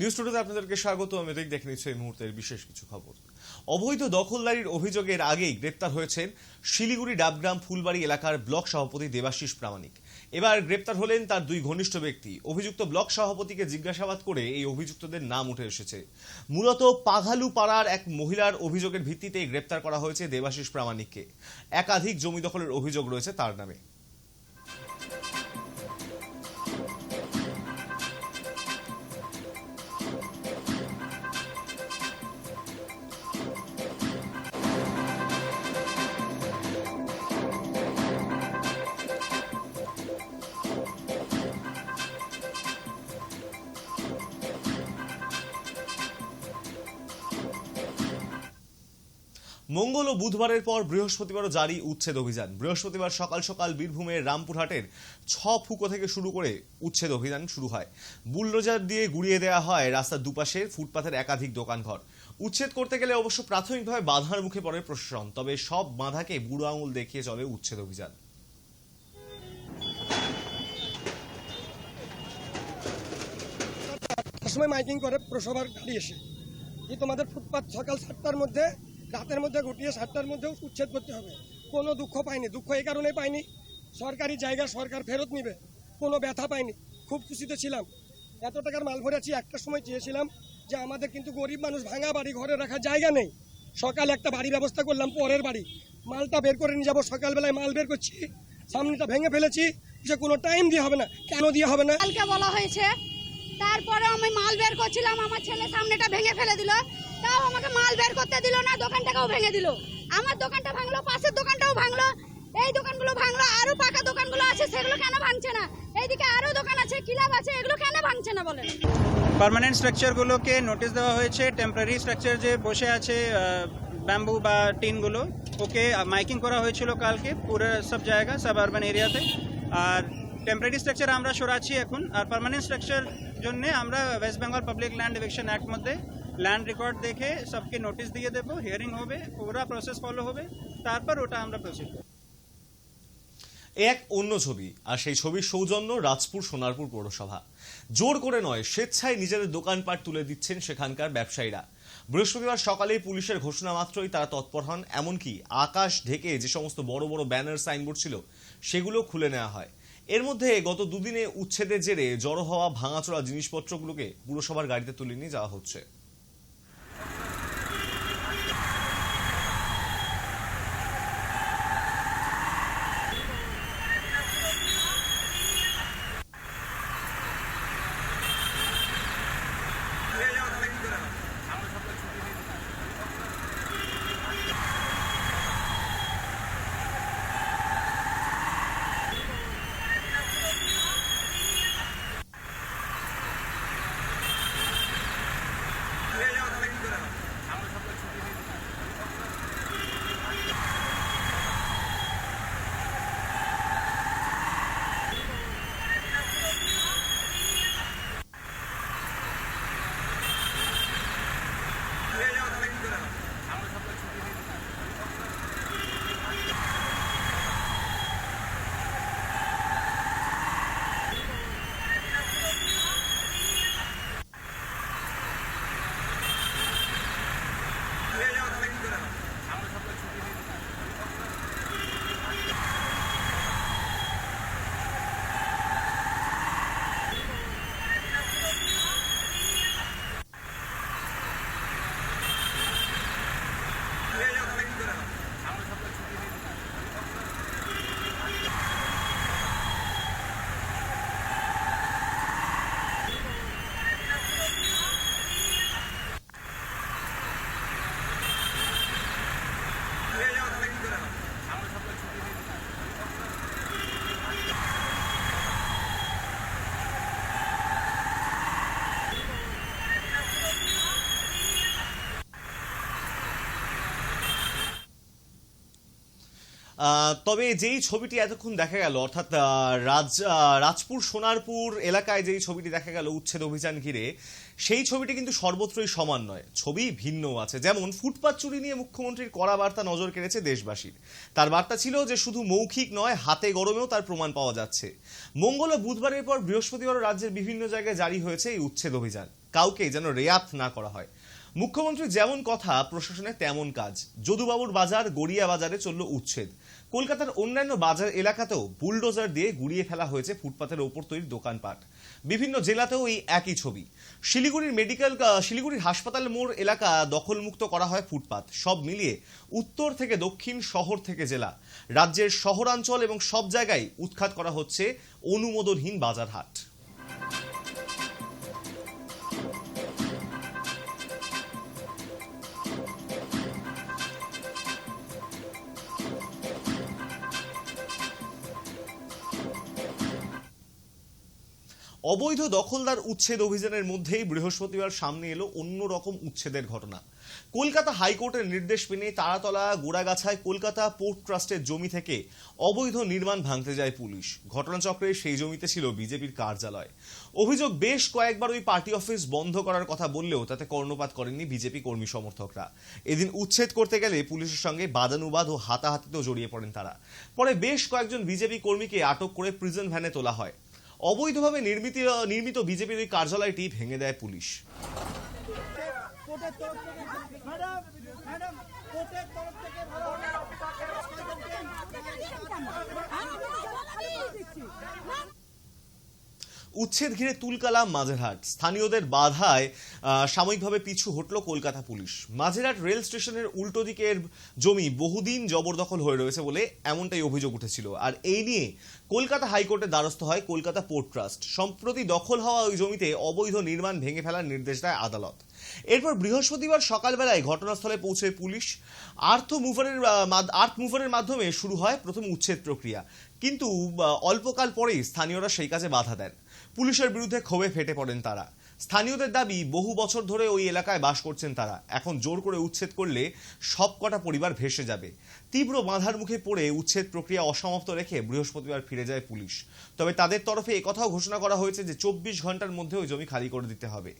News টুডেতে আপনাদেরকে স্বাগত। আমি দেখে নিচ্ছি এই মুহূর্তের বিশেষ কিছু খবর। অবৈধ দখলদারির অভিযোগের আগেই গ্রেপ্তার হয়েছেন শিলিগুড়ি ডাবগ্রাম ফুলবাড়ি এলাকার ব্লক সভাপতি দেবাশিস প্রামাণিক। এবার গ্রেপ্তার হলেন তার দুই ঘনিষ্ঠ ব্যক্তি। অভিযুক্ত ব্লক সভাপতিকে জিজ্ঞাসাবাদ করে এই অভিযুক্তদের নাম উঠে এসেছে। মূলত পাঘালু পাড়ার এক মহিলার অভিযোগের ভিত্তিতে গ্রেপ্তার করা হয়েছে দেবাশিস প্রামাণিককে। একাধিক জমি দখলের অভিযোগ রয়েছে তার নামে। মঙ্গল ও বুধবারের পর বৃহস্পতিবারও জারি উচ্ছেদ অভিযান। বৃহস্পতিবার সকাল সকাল বীরভূমের রামপুরহাটের ৬ ফুকো থেকে শুরু করে উচ্ছেদ অভিযান শুরু হয়। বুলডোজার দিয়ে গুড়িয়ে দেওয়া হয় রাস্তার দুপাশের ফুটপাথের একাধিক দোকানঘর। উচ্ছেদ করতে গেলে অবশ্য প্রাথমিকভাবে বাধার মুখে পড়ে প্রশাসন, তবে সব বাধাকে বুড়ো আঙুল দেখিয়ে চলে উচ্ছেদ অভিযান। সময় মাইকিং করে পুরসভার গাড়ি এসে যে তোমাদের ফুটপাথ সকাল 7টার মধ্যে রাতের মধ্যে গুটিয়ে 7টার মধ্যেও উচ্ছেদ করতে হবে। কোনো দুঃখ পাইনি, দুঃখ এই কারণে পাইনি, সরকারি জায়গা সরকার ফেরত নিবে, কোনো ব্যথা পাইনি, খুব খুশিতে ছিলাম। এত টাকার মাল ভরেছি, একটা সময় চেয়েছিলাম যে আমাদের কিন্তু গরিব মানুষ, ভাঙা বাড়ি, ঘরে রাখার জায়গা নেই। সকালে একটা বাড়ির ব্যবস্থা করলাম, পরের বাড়ি মালটা বের করে নিয়ে যাবো, সকালবেলায় মাল বের করছি, সামনেটা ভেঙে ফেলেছি, যে কোনো টাইম দিয়ে হবে না। কেন দিয়ে হবে না? কালকে বলা হয়েছে, তারপরে আমি মাল বের করছিলাম, আমার ছেলে সামনেটা ভেঙে ফেলে দিল, তাও আমাকে মাল বের করতে দিল না, দোকানটাকেও ভেঙে দিল। আমার দোকানটা ভাঙলো, পাশের দোকানটাও ভাঙলো, এই দোকানগুলো ভাঙলো, আরো পাকা দোকানগুলো আছে সেগুলো কেন ভাঙছে না? এইদিকে আরো দোকান আছে, ক্লাব আছে, এগুলো কেন ভাঙছে না বলেন? পার্মানেন্ট স্ট্রাকচারগুলোকে নোটিশ দেওয়া হয়েছে। টেম্পোরারি স্ট্রাকচার যে বসে আছে ব্যাম্বু বা টিনগুলো, ওকে মাইকিং করা হয়েছিল কালকে পুরো সব জায়গা, সব আরবান এরিয়াতে। আর টেম্পোরারি স্ট্রাকচার আমরা সরাচ্ছি এখন। আর পার্মানেন্ট স্ট্রাকচার জন্য আমরা West Bengal public land eviction act মধ্যে ল্যান্ড রেকর্ড দেখে সবকে নোটিশ দিয়ে দেবো, হিয়ারিং হবে, পুরো প্রসেস ফলো হবে, তারপর ওটা আমরা প্রসিড করব। এক অন্য ছবি, আর সেই ছবির সৌজন্য রাজপুর সোনারপুর পৌরসভা। জোর করে নয়, স্বেচ্ছায় নিজেদের দোকানপাট তুলে দিচ্ছেন সেখানকার ব্যবসায়ীরা। বৃহস্পতিবার সকালে পুলিশের ঘোষণা মাত্রই তারা তৎপর হন। এমনকি আকাশ ঢেকে যে সমস্ত বড় বড় ব্যানার সাইনবোর্ড ছিল সেগুলো খুলে নেওয়া হয়। এর মধ্যে গত দুদিনে উচ্ছেদের জেরে জড়ো হওয়া ভাঙাচোরা জিনিসপত্রগুলোকে পুরসভার গাড়িতে তুলে নিয়ে যাওয়া হচ্ছে। তবে যেই ছবিটি এতক্ষণ দেখা গেল, অর্থাৎ রাজপুর সোনারপুর এলাকায় যেই ছবিটি দেখা গেল উচ্ছেদ অভিযান ঘিরে, সেই ছবিটি কিন্তু সর্বত্রই সমান নয়, ছবি ভিন্নও আছে। যেমন ফুটপাত চুরি নিয়ে মুখ্যমন্ত্রীর কড়া বার্তা নজর কেড়েছে দেশবাসীর। তার বার্তা ছিল যে শুধু মৌখিক নয়, হাতে গরমেও তার প্রমাণ পাওয়া যাচ্ছে। মঙ্গল ও বুধবারের পর বৃহস্পতিবারও রাজ্যের বিভিন্ন জায়গায় জারি হয়েছে এই উচ্ছেদ অভিযান, কাউকে যেন রেয়াত না করা হয়। মুখ্যমন্ত্রী যেমন কথা, প্রশাসনে তেমন কাজ। যদুবাবুর বাজার, গড়িয়া বাজারে চলল উচ্ছেদ। কলকাতার অন্যান্য বাজার এলাকাতেও বুলডোজার দিয়ে গুড়িয়ে ফেলা হয়েছে ফুটপাতের ওপর তৈরি দোকানপাট। বিভিন্ন জেলাতেও এই একই ছবি। শিলিগুড়ির হাসপাতাল মোড় এলাকা দখলমুক্ত করা হয় ফুটপাত। সব মিলিয়ে উত্তর থেকে দক্ষিণ, শহর থেকে জেলা, রাজ্যের শহরাঞ্চল এবং সব জায়গায় উৎখাত করা হচ্ছে অনুমোদনহীন বাজারহাট। অবৈধ দখলদার উচ্ছেদ অভিযানের মধ্যেই বৃহস্পতিবার সামনে এলো অন্যরকম উচ্ছেদের ঘটনা। কলকাতা হাইকোর্টের নির্দেশ মেনে তারাতলা গোড়াগাছায় কলকাতা পোর্ট ট্রাস্টের জমি থেকে অবৈধ নির্মাণ ভাঙতে যায় পুলিশ। ঘটনাচক্রে সেই জমিতে ছিল বিজেপির কার্যালয়। অভিযোগ, বেশ কয়েকবার ওই পার্টি অফিস বন্ধ করার কথা বললেও তাতে কর্ণপাত করেননি বিজেপি কর্মী সমর্থকরা। এদিন উচ্ছেদ করতে গেলে পুলিশের সঙ্গে বাদানুবাদ ও হাতাহাতিতেও জড়িয়ে পড়েন তারা। পরে বেশ কয়েকজন বিজেপি কর্মীকে আটক করে প্রিজন ভ্যানে তোলা হয়। অবৈধভাবে নির্মিত বিজেপির ওই কার্যালয়টি ভেঙে দেয় পুলিশ। উচ্ছেদ ঘিরে তুলকালাম মাঝেরহাট। স্থানীয়দের বাধায় সাময়িকভাবে পিছু হটল কলকাতা পুলিশ। মাঝেরহাট রেল স্টেশনের উল্টো দিকের জমি বহুদিন জবরদখল হয়ে রয়েছে বলে এমনটাই অভিযোগ উঠেছিল। আর এই নিয়ে কলকাতা হাইকোর্টের দ্বারস্থ হয় কলকাতা পোর্ট ট্রাস্ট। সম্প্রতি দখল হওয়া ওই জমিতে অবৈধ নির্মাণ ভেঙে ফেলার নির্দেশ দেয় আদালত। এরপর বৃহস্পতিবার সকালবেলায় ঘটনাস্থলে পৌঁছয় পুলিশ। আর্থ মুভারের মাধ্যমে শুরু হয় প্রথম উচ্ছেদ প্রক্রিয়া, কিন্তু অল্পকাল পরেই স্থানীয়রা সেই কাজে বাধা দেন। পুলিশের বিরুদ্ধে ক্ষোভে ফেটে পড়েন তারা। স্থানীয়দের দাবি, বহু বছর ধরে ওই এলাকায় বাস করছেন তারা, এখন জোর করে উচ্ছেদ করলে সবকটা পরিবার ভেসে যাবে। তীব্র বাধার মুখে পড়ে উচ্ছেদ প্রক্রিয়া অসমাপ্ত রেখে বৃহস্পতিবার ফিরে যায় পুলিশ। তবে তাদের তরফে একথাও ঘোষণা করা হয়েছে যে 24 ঘন্টার মধ্যে ওই জমি খালি করে দিতে হবে।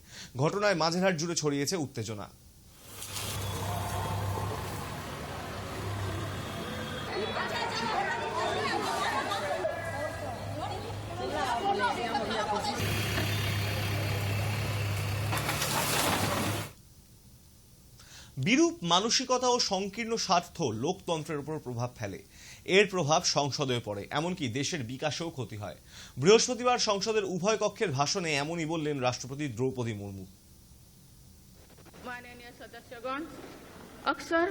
ঘটনায় মাঝেরহাট জুড়ে ছড়িয়েছে উত্তেজনা। বিরূপ মানসিকতা ও সংকীর্ণ স্বার্থ লোকতন্ত্রের উপর প্রভাব ফেলে। এর প্রভাব সংসদে পড়ে, এমনকি দেশের বিকাশেও ক্ষতি হয়। বৃহস্পতিবার সংসদের উভয় কক্ষের ভাষণে এমনই বললেন রাষ্ট্রপতি দ্রৌপদী মুর্মু। माननीय सदस्यगण, अक्सर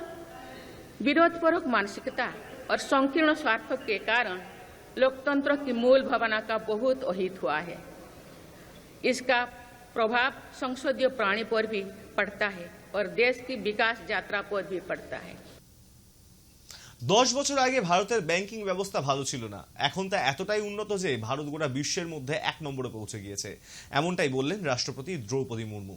विरोधपूर्वक मानसिकता और संकीर्ण स्वार्थ के कारण लोकतंत्र की मूल भावना का बहुत अहित हुआ है। इसका प्रभाव संसदीय प्राणी पर भी पड़ता है और देश की विकास यात्रा पर भी पड़ता है। 10 বছর আগে ভারতের ব্যাংকিং ব্যবস্থা ভালো ছিল না, এখন তা এতটাই উন্নত যে ভারত গোটা বিশ্বের মধ্যে 1 নম্বরে পৌঁছে গিয়েছে। এমনটাই বললেন রাষ্ট্রপতি দ্রৌপদী মুর্মু।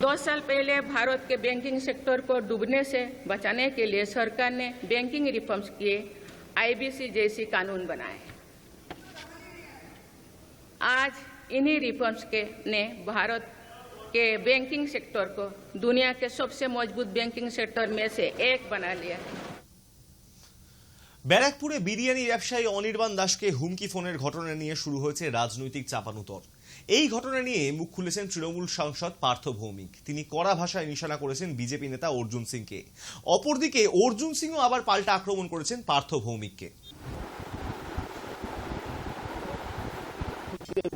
2 साल पहले भारत के बैंकिंग सेक्टर को डूबने से बचाने के लिए सरकार ने बैंकिंग रिफॉर्म्स किए, आईबीसी जैसी कानून बनाए। आज इन्हीं रिफॉर्म्स ने भारत के बैंकिंग सेक्टर को दुनिया के सबसे मजबूत बैंकिंग सेक्टर में से एक बना लिया। ব্যারাকপুরে বিরিয়ানি ব্যবসায়ী অনির্বাণ দাসকে হুমকি ফোনের ঘটনা নিয়ে শুরু হয়েছে রাজনৈতিক চাপানুতর। এই ঘটনা নিয়ে মুখ খুলেছেন তৃণমূল সাংসদ পার্থ ভৌমিক। তিনি কড়া ভাষায় নিশানা করেছেন বিজেপি নেতা অর্জুন সিংকে। অপরদিকে অর্জুন সিংও আবার পাল্টা আক্রমণ করেছেন পার্থ ভৌমিককে।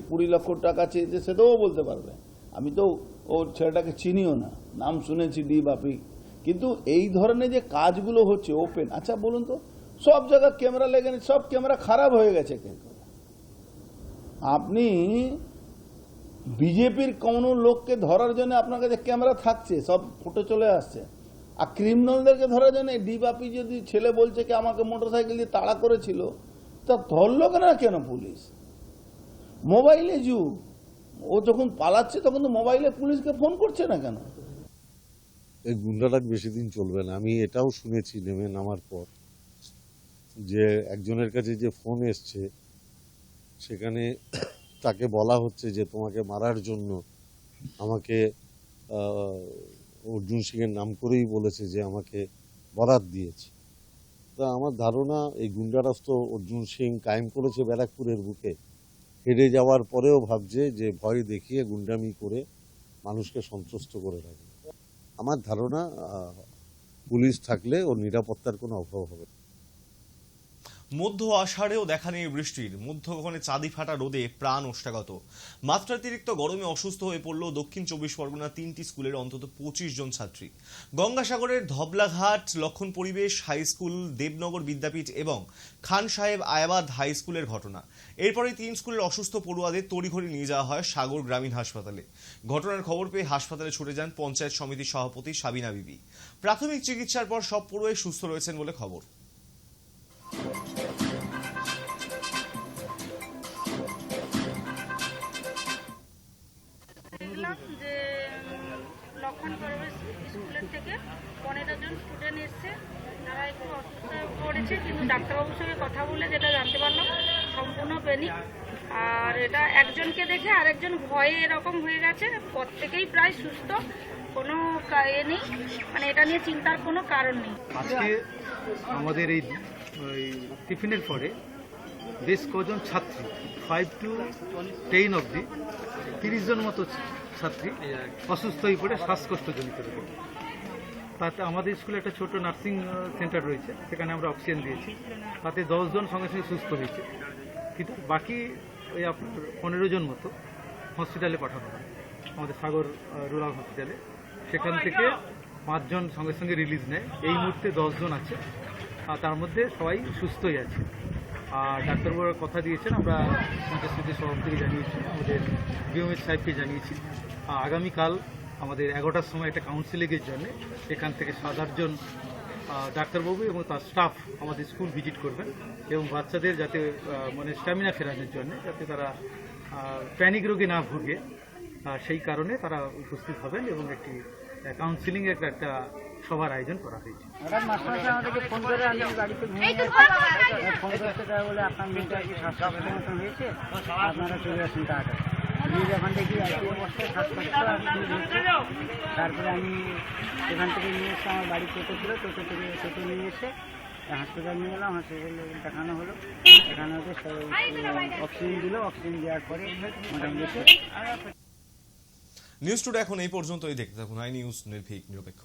20 লক্ষ টাকা চেয়েছে সেটাও বলতে পারবে। আমি তো ওর ছেলেটাকে চিনিও না, নাম শুনেছি ডি বাপি, কিন্তু এই ধরনের যে কাজগুলো হচ্ছে ওপেন, আচ্ছা বলুন তো, সব জায়গায় ক্যামেরা লেগে, সব ক্যামেরা খারাপ হয়ে গেছে। আপনি বিজেপির কোন লোককে ধরার জন্য আপনার কাছে ক্যামেরা থাকছে, সব ফুটে চলে আসছে, আর ক্রিমিনালদেরকে ধরার জন্য ডি বাপি যদি ছেলে বলছে কি আমাকে মোটরসাইকেল দিয়ে তাড়া করেছিল, তা ধরলো কেন পুলিশ? মোবাইলে যুগ, ও যখন পালাচ্ছে তখন তো মোবাইলে পুলিশকে ফোন করছে না কেন? এই গুন্ডারাজ বেশি দিন চলবে না। আমি এটাও শুনেছি নেমে নামার পর যে একজনের কাছে যে ফোন এসছে সেখানে তাকে বলা হচ্ছে যে তোমাকে মারার জন্য আমাকে অর্জুন সিংয়ের নাম করেই বলেছে যে আমাকে বরাত দিয়েছে। তা আমার ধারণা এই গুন্ডারাজ তো অর্জুন সিং কায়েম করেছে ব্যারাকপুরের বুকে, হেরে যাওয়ার পরেও ভাবছে যে ভয় দেখিয়ে গুন্ডামি করে মানুষকে সন্তুষ্ট করে রাখবে। আমার ধারণা পুলিশ থাকলে ওর নিরাপত্তার কোনো অভাব হবে না। মধ্য আষাঢ়েও দেখা নেই বৃষ্টির, মধ্যগগনে চাঁদি ফাটা রোদে প্রাণ ওষ্ঠাগত। মাত্রাতিরিক্ত গরমে অসুস্থ হয়ে পড়ল দক্ষিণ 24 পরগনা 3টি স্কুলের অন্তত 25 জন ছাত্রী। গঙ্গাসাগরের ধবলাঘাট লক্ষণ পরিবেশ হাই স্কুল, দেবনগর বিদ্যাপীঠ এবং খান সাহেব আয়াবাদ হাই স্কুলের ঘটনা। এরপরে 3 স্কুলের অসুস্থ পড়ুয়াদের তড়িঘড়ি নিয়ে যাওয়া হয় সাগর গ্রামীণ হাসপাতালে। ঘটনার খবর পেয়ে হাসপাতালে ছুটে যান পঞ্চায়েত সমিতির সভাপতি সাবিনা বিবি। প্রাথমিক চিকিৎসার পর সব পড়ুয়াই সুস্থ রয়েছেন বলে খবর। দেখলাম যে লক্ষণ পরিবেশ স্কুলের থেকে 15 জন স্টুডেন্ট এসছে, তারা একটু অসুস্থ হয়ে পড়েছে, কিন্তু ডাক্তারবাবুর সঙ্গে কথা বলে যেটা জানতে পারলাম সম্পূর্ণ পেনিক। আর এটা একজনকে দেখে আরেকজন ভয়ে এরকম হয়ে গেছে, প্রত্যেকেই প্রায় সুস্থ, কোনো এ নেই, মানে এটা নিয়ে চিন্তার কোনো কারণ নেই। আজকে আমাদের এই টিফিনের পরে বেশ কজন ছাত্রী 5 to 10 অবধি 30 জন মতো ছাত্রী অসুস্থ হয়ে পড়ে শ্বাসকষ্টজনিত রোগে। তাতে আমাদের স্কুলে একটা ছোট নার্সিং সেন্টার রয়েছে, সেখানে আমরা অক্সিজেন দিয়েছি, তাতে 10 জন সঙ্গে সঙ্গে সুস্থ হয়েছে, কিন্তু বাকি ওই 15 জন মতো হসপিটালে পাঠানো হয় আমাদের সাগর রুরাল হসপিটালে। সেখান থেকে 5 জন সঙ্গে সঙ্গে রিলিজ নেয়। এই মুহূর্তে 10 জন আছে, আর তার মধ্যে সবাই সুস্থই আছে। আর ডাক্তারবাবুরা কথা দিয়েছেন, আমরা পঞ্চায়েত সমিতির সভাপতিকে জানিয়েছি, আমাদের বিএমএস সাহেবকে জানিয়েছি। আগামীকাল আমাদের 11টার সময় একটা কাউন্সিলিংয়ের জন্য এখান থেকে 7-8 জন ডাক্তারবাবু এবং তার স্টাফ আমাদের স্কুল ভিজিট করবেন, এবং বাচ্চাদের যাতে মানে স্ট্যামিনা ফেরানোর জন্য, যাতে তারা প্যানিক রোগে না ভুগে, সেই কারণে তারা উপস্থিত হবেন এবং একটি কাউন্সিলিং এর একটা সভার আয়োজন করা হয়েছে। আমাদেরকে ফোন করে আমি বাড়িতে ফোন করতে তারা বলে আপনার মেয়েটা কি শ্বাসকষ্ট মতন হয়েছে, আপনারা চলে আসুন তাড়াতাড়ি। আমি যখন দেখি একই অবস্থায় শ্বাসকষ্ট তারপরে আমি সেখান থেকে নিয়ে এসে আমার বাড়ি টোটো ছিল, টোটো নিয়ে এসে হাসপাতাল নিয়ে এলাম। হাসপাতালে দেখানো হলো, দেখানো হতে অক্সিজেন দিল, অক্সিজেন দেওয়ার পরে মোটামুটি। নিউজ টুডে এখন এই পর্যন্তই। দেখতে থাকুন আই নিউজ, নির্ভীক নিরপেক্ষ।